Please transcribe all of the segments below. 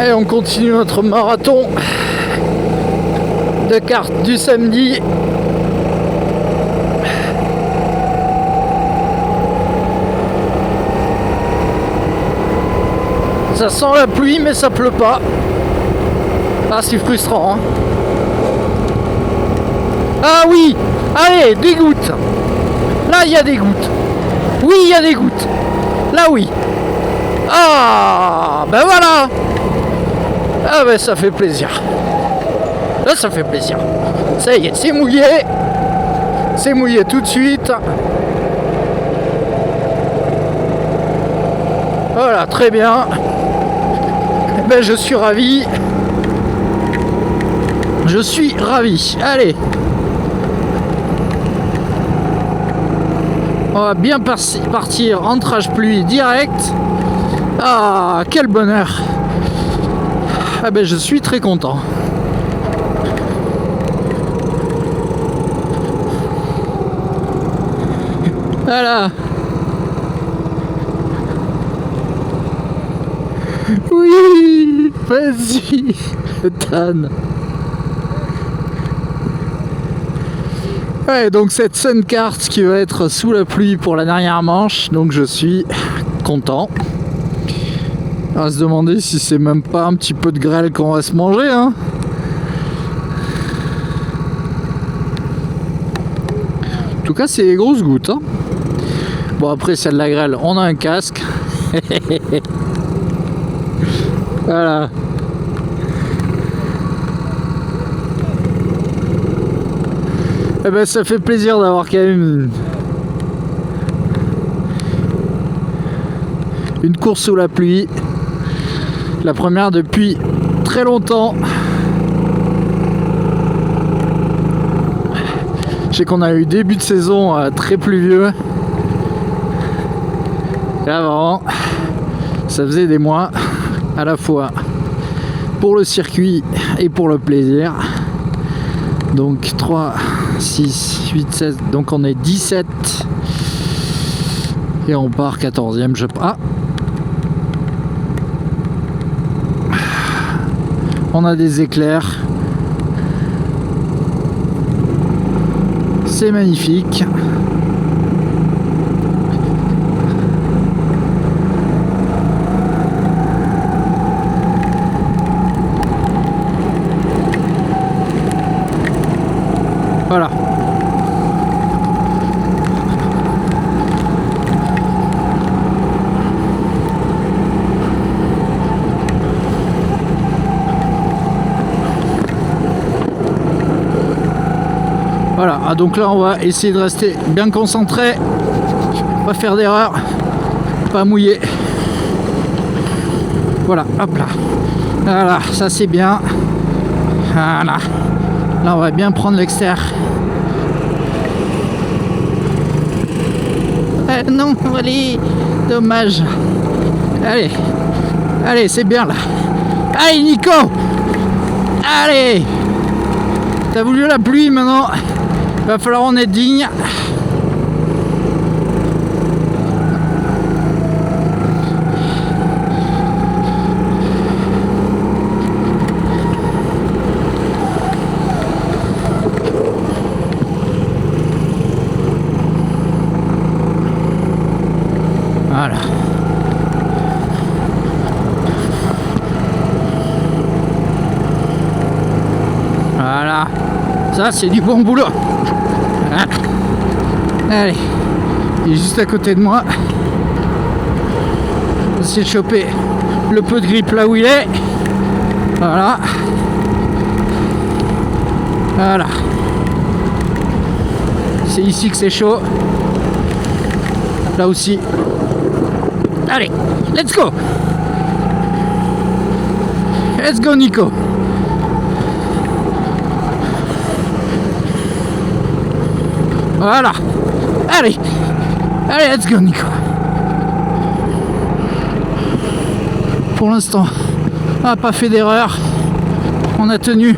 Allez, on continue notre marathon de cartes du samedi. Ça sent la pluie mais ça pleut pas. Ah, c'est frustrant, hein. Ah oui, allez, des gouttes. Là il y a des gouttes. Oui, il y a des gouttes. Là oui. Ah ben voilà. Ah ben ça fait plaisir. Là ça fait plaisir. Ça y est, c'est mouillé. C'est mouillé tout de suite. Voilà, très bien. Ben je suis ravi. Je suis ravi. Allez. On va bien partir en trage pluie direct. Ah, quel bonheur. Ah ben je suis très content. Voilà. Oui, vas-y, Tan. Ouais, donc cette Sun Cart qui va être sous la pluie pour la dernière manche, donc je suis content. On va se demander si c'est même pas un petit peu de grêle qu'on va se manger, hein. En tout cas, c'est des grosses gouttes, hein. Bon, après, c'est de la grêle, on a un casque. Voilà. Eh ben, ça fait plaisir d'avoir quand même une course sous la pluie. La première depuis très longtemps. Je sais qu'on a eu début de saison très pluvieux. Et avant, ça faisait des mois à la fois pour le circuit et pour le plaisir. Donc 3, 6, 8, 16, donc on est 17 et on part 14e, je pense. Ah, on a des éclairs, c'est magnifique. Voilà. Voilà, ah, donc là on va essayer de rester bien concentré, pas faire d'erreur, pas mouiller. Voilà, hop là. Voilà, ça c'est bien. Voilà. Là on va bien prendre l'extérieur. Non, allez, dommage. Allez, allez, c'est bien là. Allez Nico. Allez. T'as voulu la pluie maintenant. Il va falloir en être digne. Voilà. Voilà. Ça, c'est du bon boulot. Voilà. Allez. Il est juste à côté de moi. Je vais essayer de choper le peu de grippe là où il est. Voilà. Voilà. C'est ici que c'est chaud. Là aussi. Allez, let's go. Let's go Nico. Voilà. Allez. Allez, let's go Nico. Pour l'instant, on n'a pas fait d'erreur. On a tenu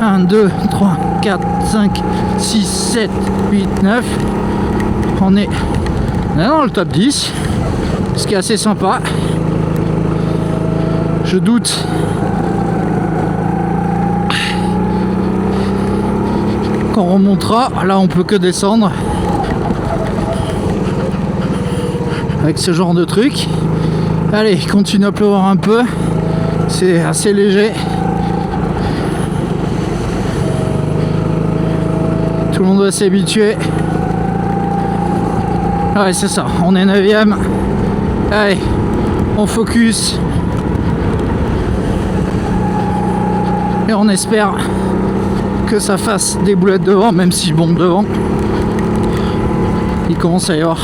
1, 2, 3, 4, 5, 6, 7, 8, 9. On est dans le top 10, ce qui est assez sympa. Je doute. Quand on remontera, là on peut que descendre. Avec ce genre de truc. Allez, il continue à pleuvoir un peu. C'est assez léger. Tout le monde va s'habituer. Ouais, c'est ça, on est 9ème. Allez, on focus. Et on espère que ça fasse des boulettes devant, même si bon, devant, il commence à y avoir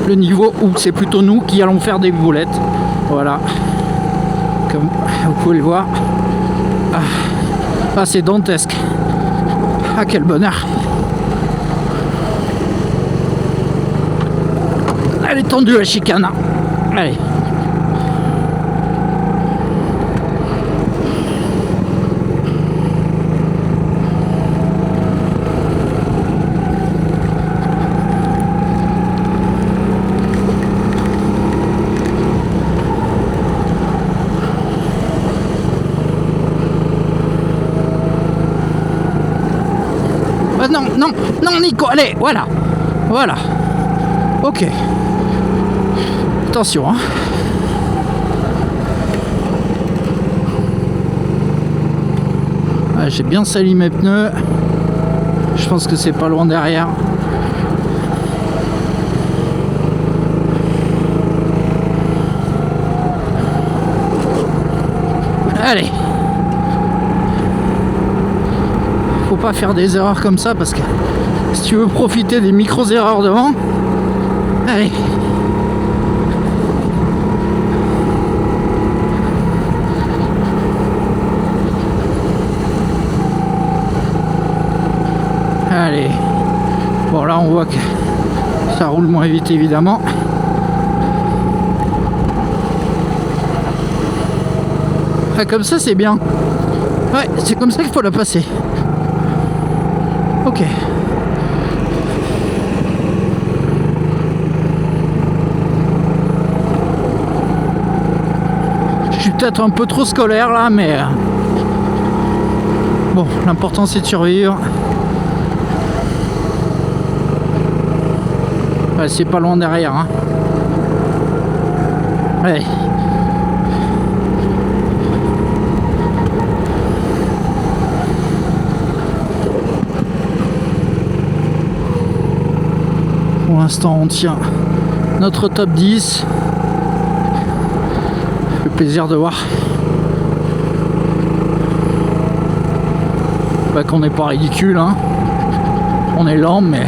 le niveau où c'est plutôt nous qui allons faire des boulettes. Voilà, comme vous pouvez le voir. Ah, c'est dantesque. Ah, quel bonheur. Elle est tendue la chicane. Allez. Non, non, non, Nico, allez, voilà. Voilà. Ok. Attention, hein. Ouais, j'ai bien sali mes pneus. Je pense que c'est pas loin derrière. Allez. Faut pas faire des erreurs comme ça parce que si tu veux profiter des micros erreurs devant, allez. Allez. Bon, là on voit que ça roule moins vite évidemment. Ah, comme ça c'est bien. Ouais, c'est comme ça qu'il faut la passer. Ok. Je suis peut-être un peu trop scolaire là, mais bon, l'important c'est de survivre. Ouais, c'est pas loin derrière, hein. Ouais. Pour l'instant, on tient notre top 10. Le plaisir de voir bah, qu'on n'est pas ridicule, hein. On est lent, mais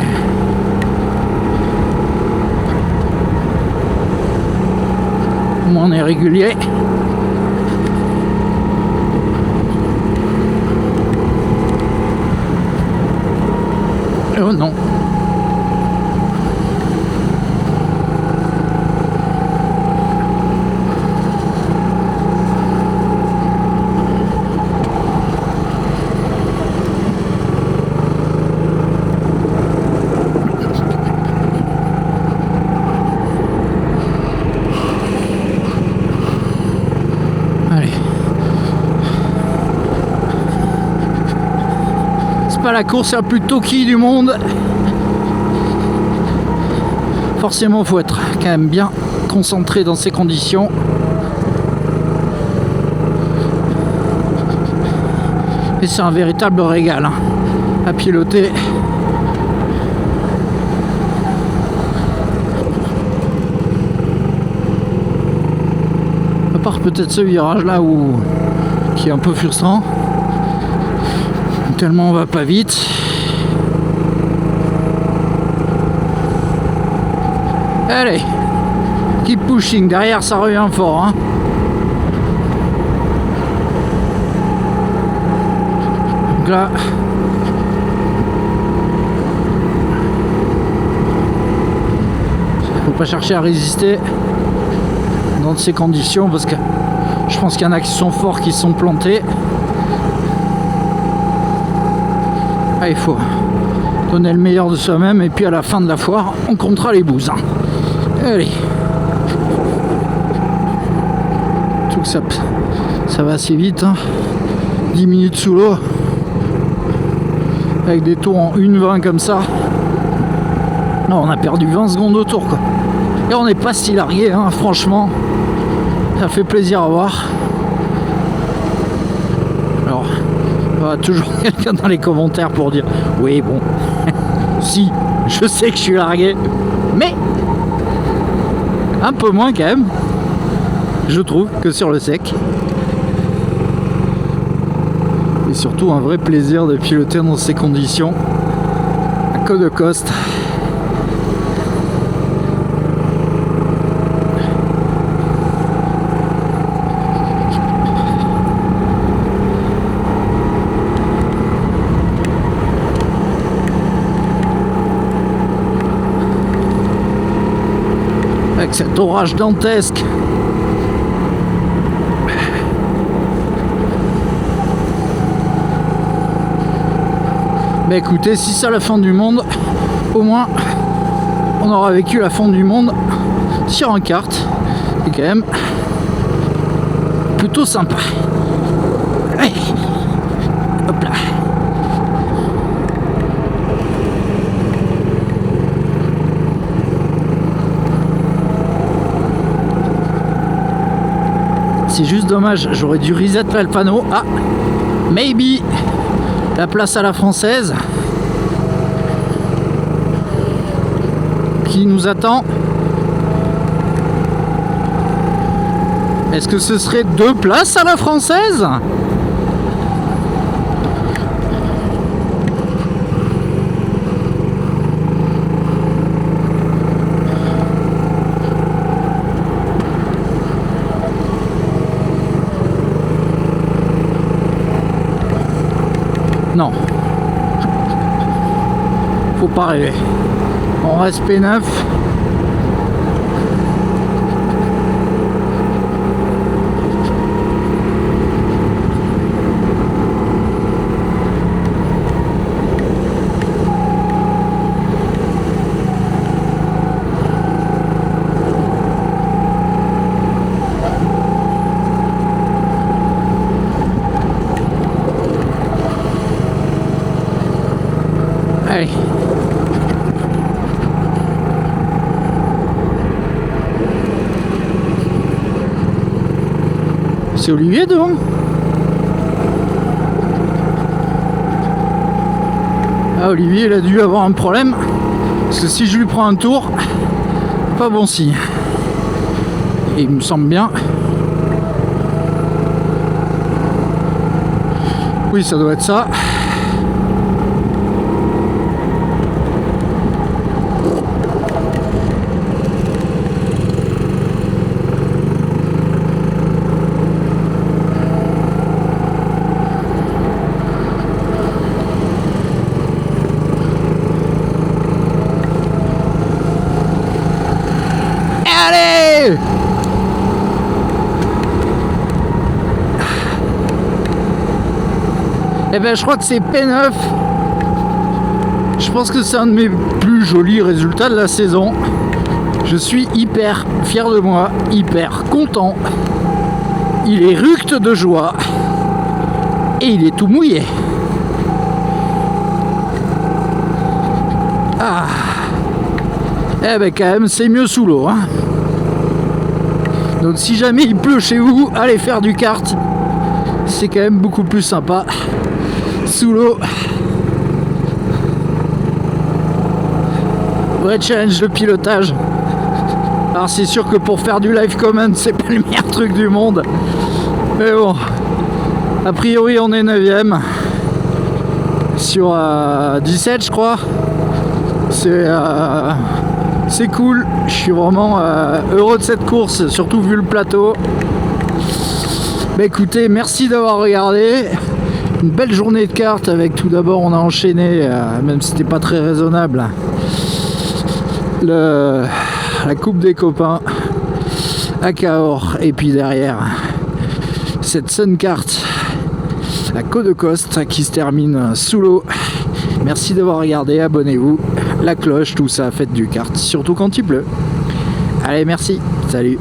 au moins on est régulier. Oh non. Pas la course la plus toki du monde. Forcément, faut être quand même bien concentré dans ces conditions. Et c'est un véritable régal, hein, à piloter. À part peut-être ce virage là où qui est un peu frustrant. Tellement on va pas vite. Allez, keep pushing, derrière ça revient fort, hein. Donc là, faut pas chercher à résister dans ces conditions parce que je pense qu'il y en a qui sont forts, qui sont plantés. Ah, il faut donner le meilleur de soi-même et puis à la fin de la foire, on comptera les bouses. Allez. Surtout que ça va assez vite, hein. 10 minutes sous l'eau avec des tours en 1,20 comme ça. Non, on a perdu 20 secondes au tour, quoi. Et on n'est pas si largué, hein, franchement. Ça fait plaisir à voir. Alors, il y aura toujours quelqu'un dans les commentaires pour dire oui, bon, si, je sais que je suis largué, mais un peu moins quand même, je trouve, que sur le sec. Et surtout un vrai plaisir de piloter dans ces conditions à Code Coast. Avec cet orage dantesque. Mais écoutez, si c'est la fin du monde, au moins on aura vécu la fin du monde sur un kart. C'est quand même plutôt sympa. Allez. Hop là. C'est juste dommage, j'aurais dû reset le panneau. Ah, maybe la place à la française qui nous attend. Est-ce que ce serait 2 places à la française? Non, faut pas rêver. On reste P9. Allez. C'est Olivier devant. Ah, Olivier, il a dû avoir un problème. Parce que si je lui prends un tour, pas bon signe. Et il me semble bien. Oui, ça doit être ça. Allez! Eh ben je crois que c'est P9. Je pense que c'est un de mes plus jolis résultats de la saison. Je suis hyper fier de moi, hyper content. Il est ructe de joie. Et il est tout mouillé. Ah. Eh ben quand même c'est mieux sous l'eau, hein. Donc si jamais il pleut chez vous, allez faire du kart. C'est quand même beaucoup plus sympa sous l'eau. Vrai challenge de pilotage. Alors c'est sûr que pour faire du live comment, c'est pas le meilleur truc du monde. Mais bon, a priori on est 9ème sur 17 je crois. C'est cool, je suis vraiment heureux de cette course, surtout vu le plateau. Bah écoutez, merci d'avoir regardé. Une belle journée de cartes avec tout d'abord on a enchaîné, même si c'était pas très raisonnable, la coupe des copains à Cahors, et puis derrière cette Sun Kart à Code Coast qui se termine sous l'eau. Merci d'avoir regardé, abonnez-vous, la cloche, tout ça, faites du kart, surtout quand il pleut. Allez, merci, salut.